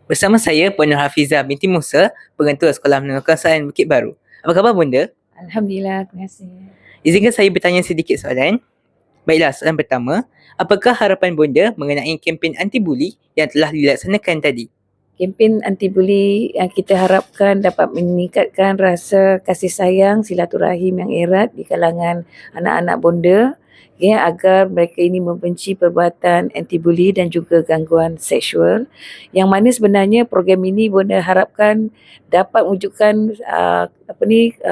Bersama saya Puan Nur Hafizah binti Musa, Pengetua Sekolah Menengah Kebangsaan Bukit Baru. Apa khabar Bunda? Alhamdulillah, terima kasih. Izinkan saya bertanya sedikit soalan. Baiklah, soalan pertama. Apakah harapan Bunda mengenai kempen anti-buli yang telah dilaksanakan tadi? Kempen anti-buli yang kita harapkan dapat meningkatkan rasa kasih sayang, silaturahim yang erat di kalangan anak-anak bonda, agar mereka ini membenci perbuatan anti-buli dan juga gangguan seksual. Yang mana sebenarnya program ini bonda harapkan dapat wujudkan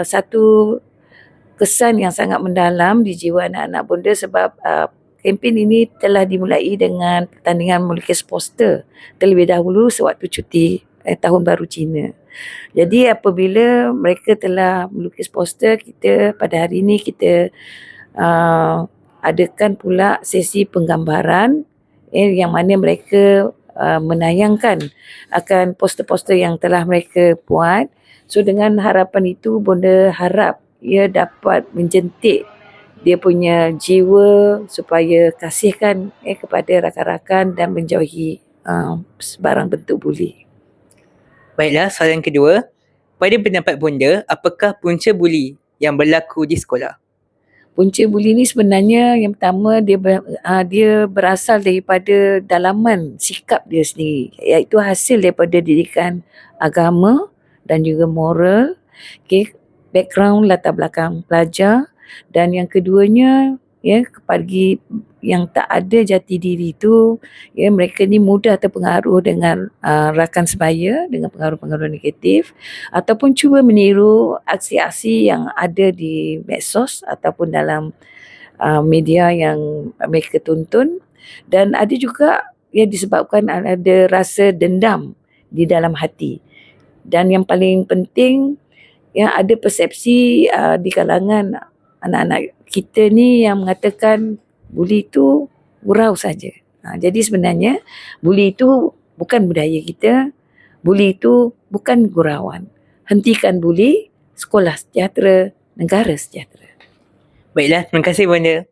satu kesan yang sangat mendalam di jiwa anak-anak bonda sebab kempen ini telah dimulai dengan pertandingan melukis poster terlebih dahulu sewaktu cuti Tahun Baru Cina. Jadi apabila mereka telah melukis poster, kita pada hari ini kita adakan pula sesi penggambaran yang mana mereka menayangkan akan poster-poster yang telah mereka buat. So dengan harapan itu bonda harap ia dapat menjentik dia punya jiwa supaya kasihkan kepada rakan-rakan dan menjauhi sebarang bentuk buli. Baiklah, soalan kedua. Pada pendapat Bunda, apakah punca buli yang berlaku di sekolah? Punca buli ni sebenarnya yang pertama dia berasal daripada dalaman sikap dia sendiri, iaitu hasil daripada didikan agama dan juga moral, background latar belakang pelajar. Dan yang keduanya bagi yang tak ada jati diri tu, mereka ni mudah terpengaruh dengan rakan sebaya, dengan pengaruh-pengaruh negatif, ataupun cuba meniru aksi-aksi yang ada di medsos ataupun dalam media yang mereka tonton. Dan ada juga disebabkan ada rasa dendam di dalam hati. Dan yang paling penting, ada persepsi di kalangan anak-anak kita ni yang mengatakan buli itu gurau saja. Jadi sebenarnya buli itu bukan budaya kita, buli itu bukan gurauan. Hentikan buli, sekolah sejahtera, negara sejahtera. Baiklah, terima kasih Bunda.